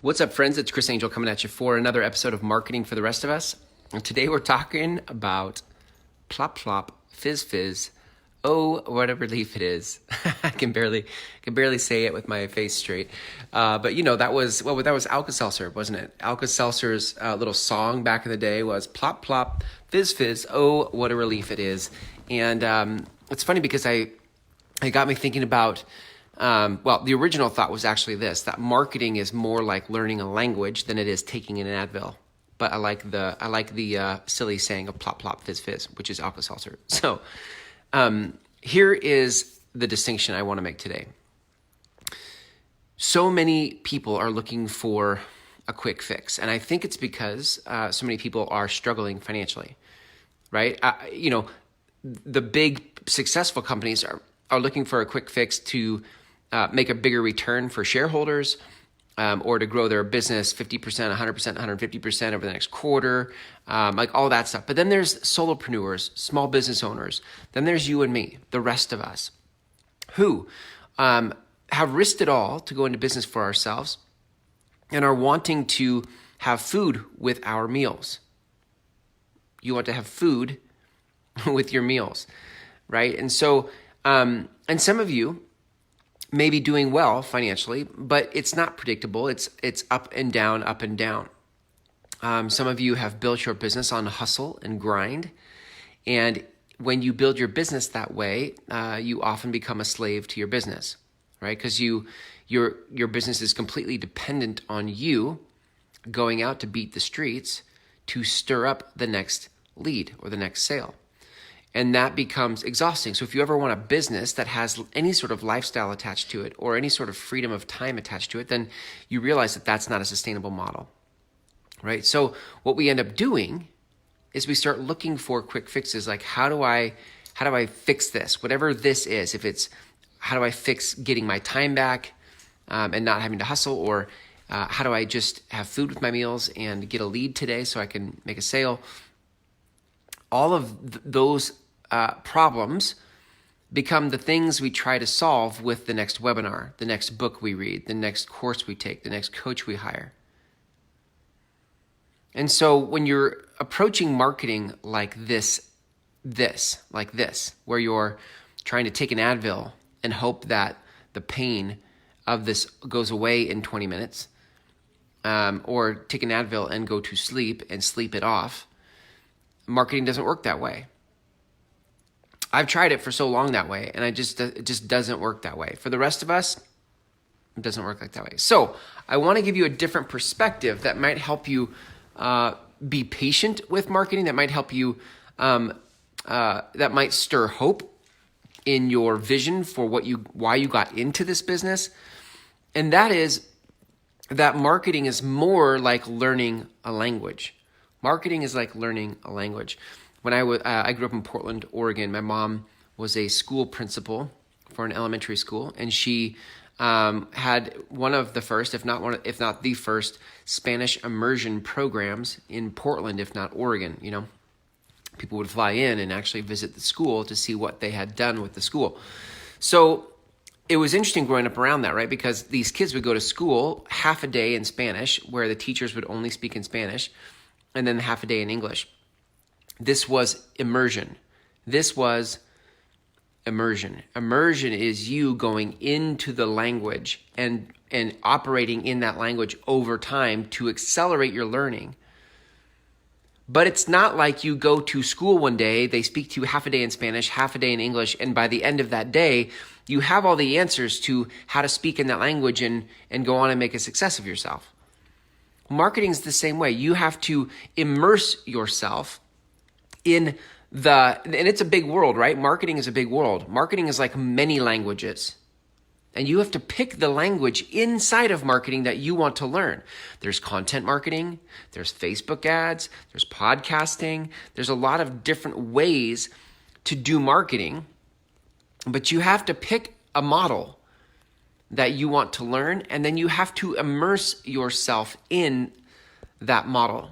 What's up, friends? It's Chris Angel coming at you for another episode of Marketing for the Rest of Us. And today we're talking about PLOP, FIZZ. Oh, what a relief it is. I can barely say it with my face straight. But that was Alka-Seltzer, wasn't it? Alka-Seltzer's little song back in the day was PLOP, FIZZ. Oh, what a relief it is. And it's funny because it got me thinking about the original thought was actually this, that marketing is more like learning a language than it is taking an Advil. But I like the silly saying of plop, fizz, which is Alka-Seltzer. So here is the distinction I want to make today. So many people are looking for a quick fix. And I think it's because so many people are struggling financially, right? The big successful companies are looking for a quick fix to make a bigger return for shareholders, or to grow their business 50%, 100%, 150% over the next quarter, like all that stuff. But then there's solopreneurs, small business owners. Then there's you and me, the rest of us, who have risked it all to go into business for ourselves and are wanting to have food with our meals. You want to have food with your meals, right? And so, and some of you may be doing well financially, but it's not predictable. It's up and down, up and down. Some of you have built your business on hustle and grind. And when you build your business that way, you often become a slave to your business, right? Because your business is completely dependent on you going out to beat the streets to stir up the next lead or the next sale. And that becomes exhausting. So if you ever want a business that has any sort of lifestyle attached to it or any sort of freedom of time attached to it, then you realize that that's not a sustainable model, right? So what we end up doing is we start looking for quick fixes, like how do I fix this? Whatever this is, if it's how do I fix getting my time back and not having to hustle, or how do I just have food with my meals and get a lead today so I can make a sale? All of those problems become the things we try to solve with the next webinar, the next book we read, the next course we take, the next coach we hire. And so when you're approaching marketing like this, where you're trying to take an Advil and hope that the pain of this goes away in 20 minutes, or take an Advil and go to sleep and sleep it off, marketing doesn't work that way. I've tried it for so long that way, and it just doesn't work that way. For the rest of us, it doesn't work like that way. So I want to give you a different perspective that might help you be patient with marketing, that might help you, that might stir hope in your vision for why you got into this business. And that is that marketing is more like learning a language. Marketing is like learning a language. When I grew up in Portland, Oregon, my mom was a school principal for an elementary school, and she had one of the first, if not the first, Spanish immersion programs in Portland, if not Oregon. People would fly in and actually visit the school to see what they had done with the school. So it was interesting growing up around that, right? Because these kids would go to school half a day in Spanish, where the teachers would only speak in Spanish, and then half a day in English. This was immersion. Immersion is you going into the language and operating in that language over time to accelerate your learning. But it's not like you go to school one day, they speak to you half a day in Spanish, half a day in English, and by the end of that day, you have all the answers to how to speak in that language and go on and make a success of yourself. Marketing is the same way. You have to immerse yourself and it's a big world, right? Marketing is a big world. Marketing is like many languages. And you have to pick the language inside of marketing that you want to learn. There's content marketing, there's Facebook ads, there's podcasting. There's a lot of different ways to do marketing, but you have to pick a model that you want to learn, and then you have to immerse yourself in that model.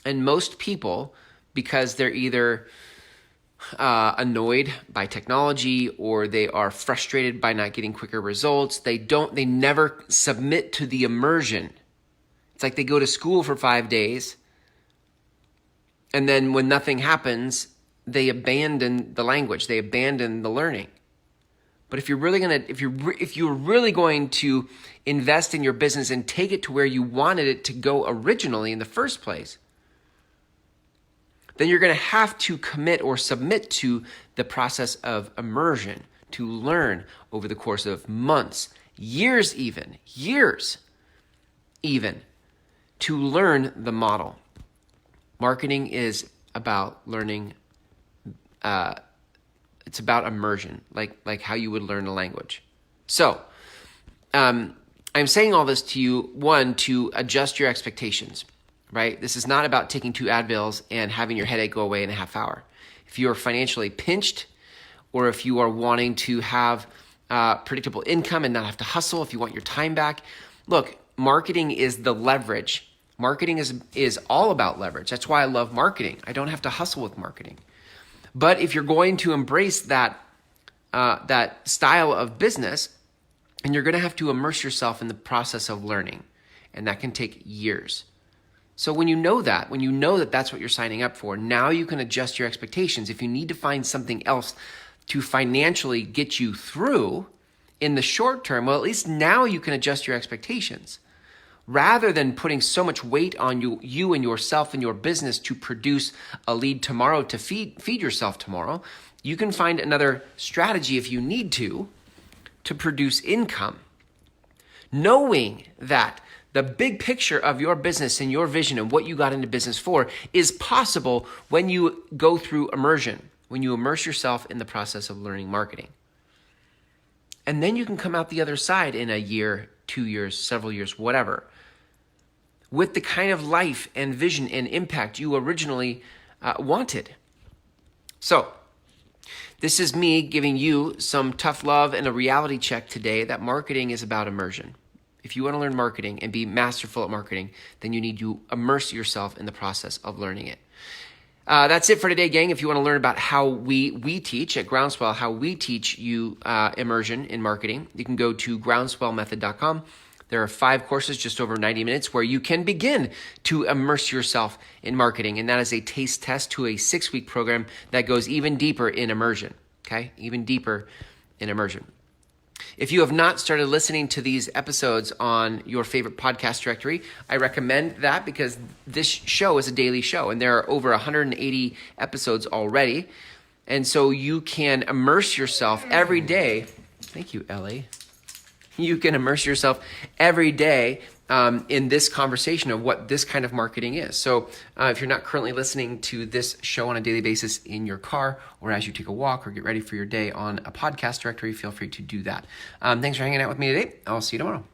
And most people, because they're either annoyed by technology or they are frustrated by not getting quicker results, they never submit to the immersion. It's like they go to school for 5 days, and then when nothing happens, they abandon the language, they abandon the learning. But if you're really going to invest in your business and take it to where you wanted it to go originally in the first place, then you're going to have to commit or submit to the process of immersion to learn over the course of months, years even, to learn the model. Marketing is about learning. It's about immersion, like how you would learn a language. So, I'm saying all this to you, one, to adjust your expectations, right? This is not about taking 2 Advils and having your headache go away in a half hour. If you are financially pinched, or if you are wanting to have predictable income and not have to hustle, if you want your time back, look, marketing is the leverage. Marketing is all about leverage. That's why I love marketing. I don't have to hustle with marketing. But if you're going to embrace that style of business, and you're going to have to immerse yourself in the process of learning, and that can take years. So when you know that that's what you're signing up for, now you can adjust your expectations. If you need to find something else to financially get you through in the short term, well, at least now you can adjust your expectations. Rather than putting so much weight on you and yourself and your business to produce a lead tomorrow to feed yourself tomorrow, you can find another strategy if you need to produce income. Knowing that the big picture of your business and your vision and what you got into business for is possible when you go through immersion, when you immerse yourself in the process of learning marketing. And then you can come out the other side in a year, 2 years, several years, whatever, with the kind of life and vision and impact you originally wanted. So, this is me giving you some tough love and a reality check today that marketing is about immersion. If you want to learn marketing and be masterful at marketing, then you need to immerse yourself in the process of learning it. That's it for today, gang. If you want to learn about how we teach at Groundswell, how we teach you immersion in marketing, you can go to groundswellmethod.com. There are 5 courses, just over 90 minutes, where you can begin to immerse yourself in marketing. And that is a taste test to a 6-week program that goes even deeper in immersion, okay? Even deeper in immersion. If you have not started listening to these episodes on your favorite podcast directory, I recommend that because this show is a daily show and there are over 180 episodes already. And so you can immerse yourself every day. Thank you, Ellie. You can immerse yourself every day in this conversation of what this kind of marketing is. So if you're not currently listening to this show on a daily basis in your car or as you take a walk or get ready for your day on a podcast directory, feel free to do that. Thanks for hanging out with me today. I'll see you tomorrow.